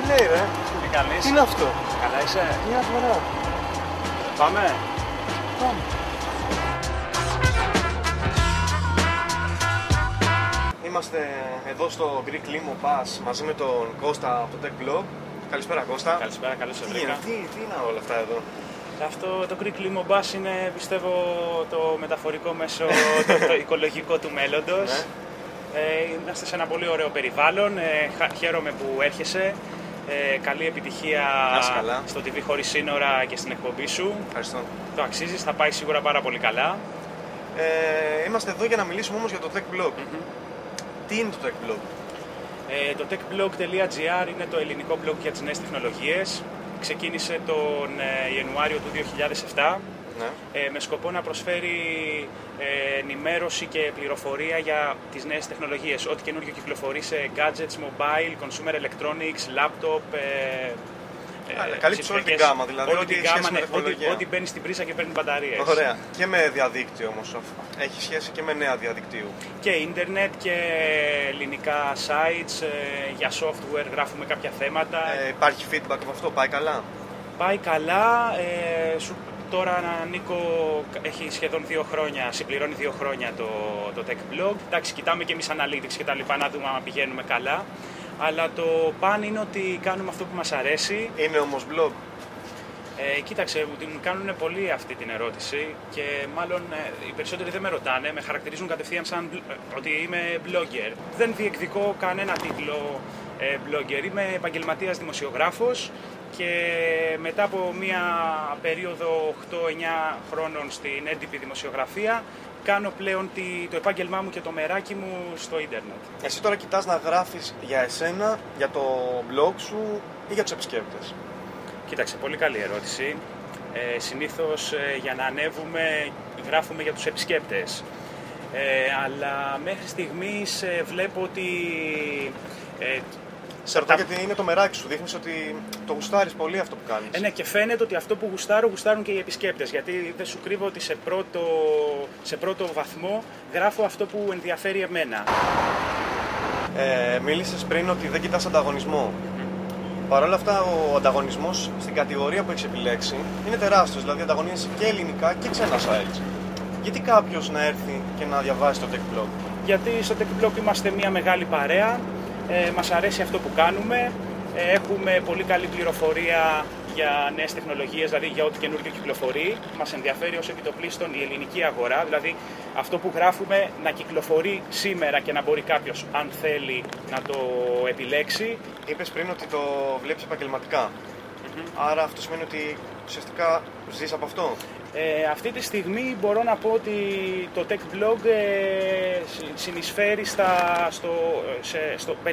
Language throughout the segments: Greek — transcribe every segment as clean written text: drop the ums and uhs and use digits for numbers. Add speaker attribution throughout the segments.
Speaker 1: λέει ρε?
Speaker 2: Τι κάνεις?
Speaker 1: Τι είναι αυτό?
Speaker 2: Καλά είσαι?
Speaker 1: Μια φορά.
Speaker 2: Πάμε.
Speaker 1: Πάμε. Είμαστε εδώ στο Greek Limo Pass μαζί με τον Κώστα από το Tech Blog. Καλησπέρα Κώστα.
Speaker 2: Καλησπέρα, καλώς ήρθατε.
Speaker 1: Τι είναι όλα αυτά εδώ?
Speaker 2: Αυτό το Greek Limo Bus είναι, πιστεύω, το μεταφορικό μέσο, το οικολογικό του μέλλοντος.
Speaker 1: Ναι.
Speaker 2: Είμαστε σε ένα πολύ ωραίο περιβάλλον. Χαίρομαι που έρχεσαι. Καλή επιτυχία στο TV Χωρίς Σύνορα και στην εκπομπή σου.
Speaker 1: Ευχαριστώ.
Speaker 2: Το αξίζεις, θα πάει σίγουρα πάρα πολύ καλά.
Speaker 1: Είμαστε εδώ για να μιλήσουμε όμως για το Tech Blog. Τι είναι το Tech Blog?
Speaker 2: Το techblog.gr είναι το ελληνικό blog για τις νέες τεχνολογίες. Ξεκίνησε τον Ιανουάριο του 2007 με σκοπό να προσφέρει ενημέρωση και πληροφορία για τις νέες τεχνολογίες. Ό,τι καινούργιο κυκλοφορεί σε gadgets, mobile, consumer electronics, laptop.
Speaker 1: Καλύπτει όλη την γάμα, δηλαδή
Speaker 2: ό,τι μπαίνει στην πρίζα και παίρνει μπαταρίες.
Speaker 1: Ωραία. Και με διαδίκτυο όμως. Έχει σχέση και με νέα διαδικτύου.
Speaker 2: Και ίντερνετ και ελληνικά sites για software, γράφουμε κάποια θέματα.
Speaker 1: Υπάρχει feedback από αυτό, πάει καλά?
Speaker 2: Πάει καλά. Τώρα Νίκο έχει σχεδόν 2 χρόνια, συμπληρώνει 2 χρόνια το Tech Blog. Εντάξει, κοιτάμε και εμείς analytics και τα λοιπά, να δούμε αν πηγαίνουμε καλά. Αλλά το παν είναι ότι κάνουμε αυτό που μας αρέσει.
Speaker 1: Είναι όμως blog?
Speaker 2: Κοίταξε, μου κάνουν πολύ αυτή την ερώτηση και μάλλον οι περισσότεροι δεν με ρωτάνε, με χαρακτηρίζουν κατευθείαν σαν ότι είμαι blogger. Δεν διεκδικώ κανένα τίτλο blogger, είμαι επαγγελματίας δημοσιογράφος και μετά από μια περίοδο 8-9 χρόνων στην έντυπη δημοσιογραφία κάνω πλέον το επάγγελμά μου και το μεράκι μου στο ίντερνετ.
Speaker 1: Εσύ τώρα κοιτάς να γράφεις για εσένα, για το blog σου ή για τους επισκέπτες?
Speaker 2: Κοίταξε, πολύ καλή ερώτηση. Συνήθως για να ανέβουμε γράφουμε για τους επισκέπτες. Αλλά μέχρι στιγμής βλέπω ότι...
Speaker 1: Σε ρωτάω γιατί είναι το μεράκι σου, δείχνεις ότι το γουστάρεις πολύ αυτό που κάνεις.
Speaker 2: Ναι, και φαίνεται ότι αυτό που γουστάρουν και οι επισκέπτες. Γιατί δεν σου κρύβω ότι σε πρώτο βαθμό γράφω αυτό που ενδιαφέρει εμένα.
Speaker 1: Μίλησες πριν ότι δεν κοιτάς ανταγωνισμό. Παρ' όλα αυτά, ο ανταγωνισμός στην κατηγορία που έχεις επιλέξει είναι τεράστιος. Δηλαδή, ανταγωνίζεσαι και ελληνικά και ξένα sites. Γιατί κάποιος να έρθει και να διαβάσει το Tech Blog?
Speaker 2: Γιατί στο Tech Blog είμαστε μια μεγάλη παρέα. Μας αρέσει αυτό που κάνουμε. Έχουμε πολύ καλή πληροφορία για νέες τεχνολογίες, δηλαδή για ό,τι καινούργιο κυκλοφορεί. Μας ενδιαφέρει ως επιτοπλίστων η ελληνική αγορά, δηλαδή αυτό που γράφουμε να κυκλοφορεί σήμερα και να μπορεί κάποιος, αν θέλει, να το επιλέξει.
Speaker 1: Είπες πριν ότι το βλέπεις επαγγελματικά. Άρα αυτό σημαίνει ότι ουσιαστικά ζεις από αυτό.
Speaker 2: Αυτή τη στιγμή μπορώ να πω ότι το Tech Blog συνεισφέρει στο 50%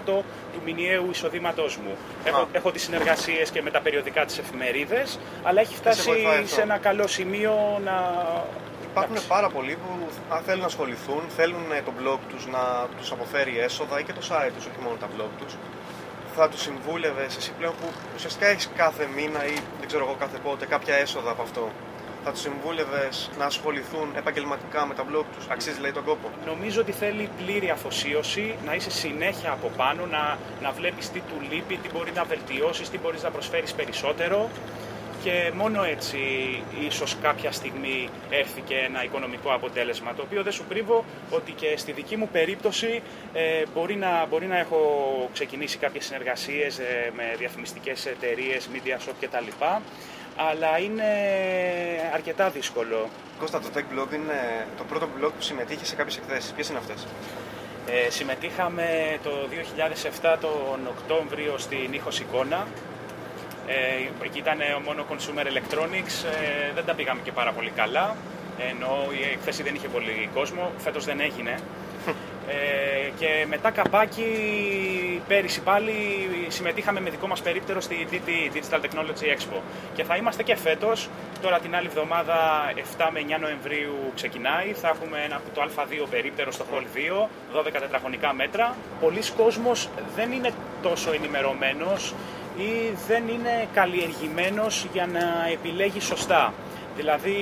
Speaker 2: του μηνιαίου εισοδήματός μου. Έχω τις συνεργασίες και με τα περιοδικά της εφημερίδες, αλλά έχει φτάσει σε ένα καλό σημείο να...
Speaker 1: Υπάρχουν πάρα πολλοί που αν θέλουν να ασχοληθούν, θέλουν το blog τους να τους αποφέρει έσοδα ή και το site τους, όχι μόνο τα blog τους. Θα τους συμβούλευες εσύ πλέον που ουσιαστικά έχεις κάθε μήνα ή δεν ξέρω εγώ κάθε πότε κάποια έσοδα από αυτό? Θα τους συμβούλευες να ασχοληθούν επαγγελματικά με τα blog τους? Αξίζει λέει τον κόπο?
Speaker 2: Νομίζω ότι θέλει πλήρη αφοσίωση, να είσαι συνέχεια από πάνω, να βλέπεις τι του λείπει, τι μπορεί να βελτιώσεις, τι μπορείς να προσφέρεις περισσότερο. Και μόνο έτσι ίσως κάποια στιγμή έρθει και ένα οικονομικό αποτέλεσμα, το οποίο δεν σου κρύβω ότι και στη δική μου περίπτωση μπορεί να έχω ξεκινήσει κάποιες συνεργασίες με διαφημιστικές εταιρείες, media shop κτλ. Αλλά είναι αρκετά δύσκολο.
Speaker 1: Κώστα, το Tech Blog είναι το πρώτο blog που συμμετείχε σε κάποιες εκθέσεις. Ποιες είναι αυτές?
Speaker 2: Συμμετείχαμε το 2007 τον Οκτώβριο στην Ήχος Εικόνα. Εκεί ήταν μόνο consumer electronics, δεν τα πήγαμε και πάρα πολύ καλά, ενώ η εκθέση δεν είχε πολύ κόσμο, φέτος δεν έγινε. Και μετά καπάκι πέρυσι πάλι συμμετείχαμε με δικό μας περίπτερο στη DT, Digital Technology Expo. Και θα είμαστε και φέτος, τώρα την άλλη εβδομάδα 7 με 9 Νοεμβρίου ξεκινάει, θα έχουμε το Α2 περίπτερο στο Hall 2, 12 τετραγωνικά μέτρα. Πολλοί κόσμος δεν είναι τόσο ενημερωμένος ή δεν είναι καλλιεργημένος για να επιλέγει σωστά. Δηλαδή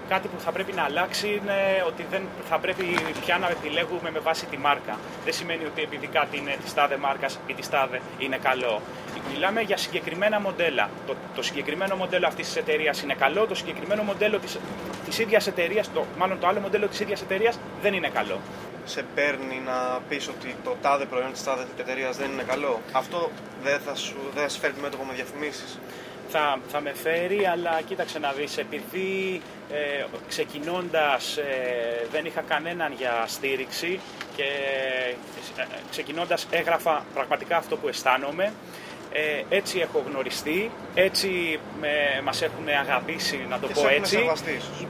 Speaker 2: κάτι που θα πρέπει να αλλάξει είναι ότι δεν θα πρέπει πια να επιλέγουμε με βάση τη μάρκα. Δεν σημαίνει ότι επειδή κάτι είναι της τάδε μάρκας ή της τάδε είναι καλό. Μιλάμε για συγκεκριμένα μοντέλα. Το συγκεκριμένο μοντέλο αυτής της εταιρείας είναι καλό, το συγκεκριμένο μοντέλο της ίδιας εταιρείας, μάλλον το άλλο μοντέλο της ίδιας εταιρείας δεν είναι καλό.
Speaker 1: Σε παίρνει να πεις ότι το τάδε προϊόν της τάδε εταιρείας δεν είναι καλό? Αυτό δεν θα σου φέρει μέτωπο με διαφημίσεις?
Speaker 2: Θα με φέρει, αλλά κοίταξε να δεις, επειδή ξεκινώντας δεν είχα κανέναν για στήριξη και ξεκινώντας έγραφα πραγματικά αυτό που αισθάνομαι, έτσι έχω γνωριστεί, έτσι μας έχουν αγαπήσει, να το πω έτσι,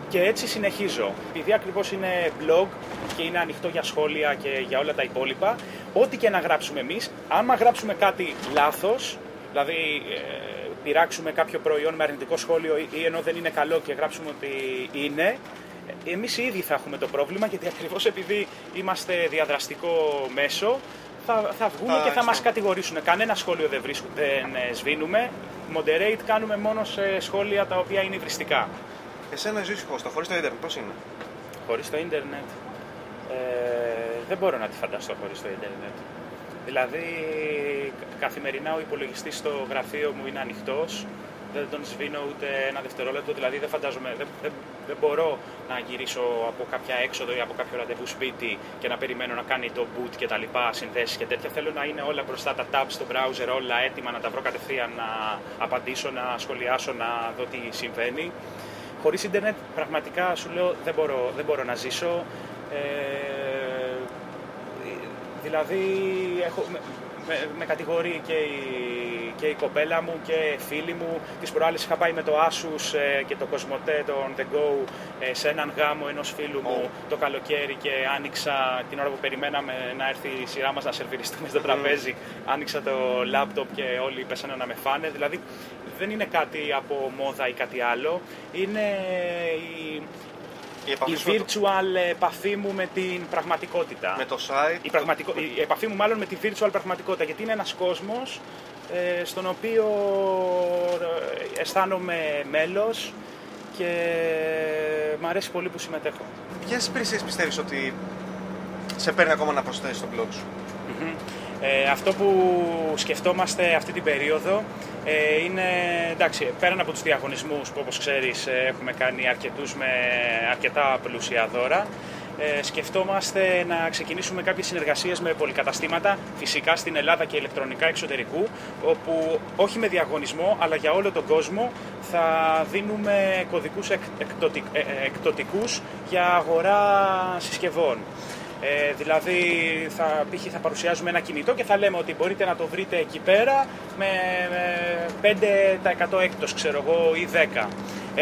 Speaker 2: και έτσι συνεχίζω. Επειδή ακριβώς είναι blog και είναι ανοιχτό για σχόλια και για όλα τα υπόλοιπα, ό,τι και να γράψουμε εμείς, άμα γράψουμε κάτι λάθος, δηλαδή πειράξουμε κάποιο προϊόν με αρνητικό σχόλιο ή ενώ δεν είναι καλό και γράψουμε ότι είναι, εμείς οι ίδιοι θα έχουμε το πρόβλημα, γιατί ακριβώς επειδή είμαστε διαδραστικό μέσο, θα βγούμε και θα μας κατηγορήσουν. Κανένα σχόλιο δεν σβήνουμε. Moderate κάνουμε μόνο σε σχόλια τα οποία είναι υβριστικά.
Speaker 1: Εσένα ζεις Κώστα, χωρίς το ίντερνετ, πώς είναι?
Speaker 2: Χωρίς το ίντερνετ δεν μπορώ να τη φανταστώ χωρίς το ίντερνετ. Δηλαδή καθημερινά ο υπολογιστής στο γραφείο μου είναι ανοιχτός. Δεν τον σβήνω ούτε ένα δευτερόλεπτο, δηλαδή δεν μπορώ να γυρίσω από κάποια έξοδο ή από κάποιο ραντεβού σπίτι και να περιμένω να κάνει το boot και τα λοιπά, συνδέσεις και τέτοια. Θέλω να είναι όλα μπροστά, τα tabs στο browser, όλα έτοιμα, να τα βρω κατευθείαν, να απαντήσω, να σχολιάσω, να δω τι συμβαίνει. Χωρίς ίντερνετ πραγματικά σου λέω δεν μπορώ να ζήσω. Δηλαδή με κατηγορεί και η κοπέλα μου και φίλοι μου. Τις προάλλες είχα πάει με το Asus και το Cosmote, τον The Go, σε έναν γάμο ενός φίλου μου το καλοκαίρι και άνοιξα την ώρα που περιμέναμε να έρθει η σειρά μας να σερβιριστούμε στο τραπέζι. Άνοιξα το laptop και όλοι πέσανε να με φάνε. Δηλαδή δεν είναι κάτι από μόδα ή κάτι άλλο. Είναι η virtual επαφή μου με την πραγματικότητα.
Speaker 1: Με το site.
Speaker 2: Η επαφή μου μάλλον με τη virtual πραγματικότητα, γιατί είναι ένας κόσμος στον οποίο αισθάνομαι μέλος και μου αρέσει πολύ που συμμετέχω.
Speaker 1: Ποιες υπηρεσίες πιστεύεις ότι σε παίρνει ακόμα να προσθέσεις στο blog σου?
Speaker 2: Αυτό που σκεφτόμαστε αυτή την περίοδο είναι, εντάξει, πέραν από τους διαγωνισμούς που όπως ξέρεις έχουμε κάνει αρκετούς με αρκετά πλούσια δώρα, σκεφτόμαστε να ξεκινήσουμε κάποιες συνεργασίες με πολυκαταστήματα, φυσικά στην Ελλάδα και ηλεκτρονικά εξωτερικού, όπου όχι με διαγωνισμό αλλά για όλο τον κόσμο θα δίνουμε κωδικούς εκπτωτικούς για αγορά συσκευών. Δηλαδή θα παρουσιάζουμε ένα κινητό και θα λέμε ότι μπορείτε να το βρείτε εκεί πέρα με 5% έκπτωση, ξέρω εγώ, ή 10%.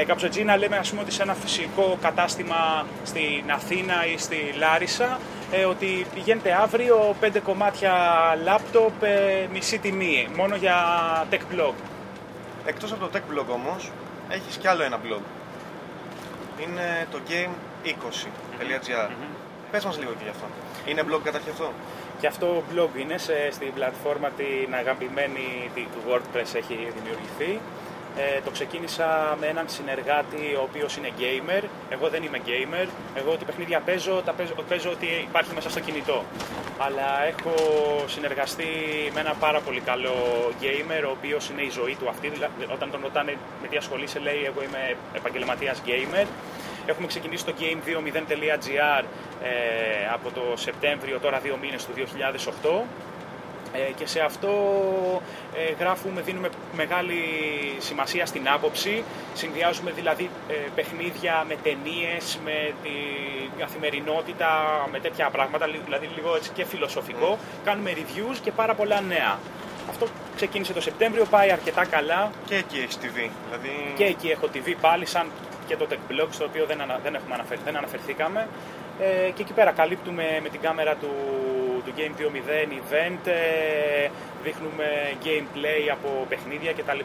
Speaker 2: Κάπως έτσι να λέμε, ας πούμε, ότι σε ένα φυσικό κατάστημα στην Αθήνα ή στη Λάρισα ότι πηγαίνετε αύριο 5 κομμάτια λάπτοπ μισή τιμή, μόνο για tech blog.
Speaker 1: Εκτός από το tech blog όμως, έχεις κι άλλο ένα blog. Είναι το game20.gr. Πες μας λίγο και γι' αυτό. Είναι blog καταρχήν αυτό?
Speaker 2: Και αυτό blog είναι, στην πλατφόρμα την αγαπημένη του WordPress έχει δημιουργηθεί. Το ξεκίνησα με έναν συνεργάτη ο οποίος είναι gamer. Εγώ δεν είμαι gamer. Εγώ ό,τι παιχνίδια παίζω ότι υπάρχει μέσα στο κινητό. Αλλά έχω συνεργαστεί με ένα πάρα πολύ καλό gamer, ο οποίος είναι η ζωή του αυτή. Δηλαδή, όταν τον ρωτάνε με τι ασχολείσαι, λέει εγώ είμαι επαγγελματίας gamer. Έχουμε ξεκινήσει το game20.gr από το Σεπτέμβριο, τώρα 2 μήνες του 2008. Και σε αυτό δίνουμε μεγάλη σημασία στην άποψη, συνδυάζουμε δηλαδή παιχνίδια με ταινίες, με την καθημερινότητα, με τέτοια πράγματα, δηλαδή λίγο έτσι και φιλοσοφικό, κάνουμε reviews και πάρα πολλά νέα. Αυτό ξεκίνησε το Σεπτέμβριο, πάει αρκετά καλά.
Speaker 1: Και εκεί έχεις TV, δηλαδή...
Speaker 2: Και εκεί έχω TV πάλι, σαν και το tech blog, στο οποίο δεν αναφερθήκαμε. Και εκεί πέρα καλύπτουμε με την κάμερα του Game 2.0 event, δείχνουμε gameplay από παιχνίδια κτλ.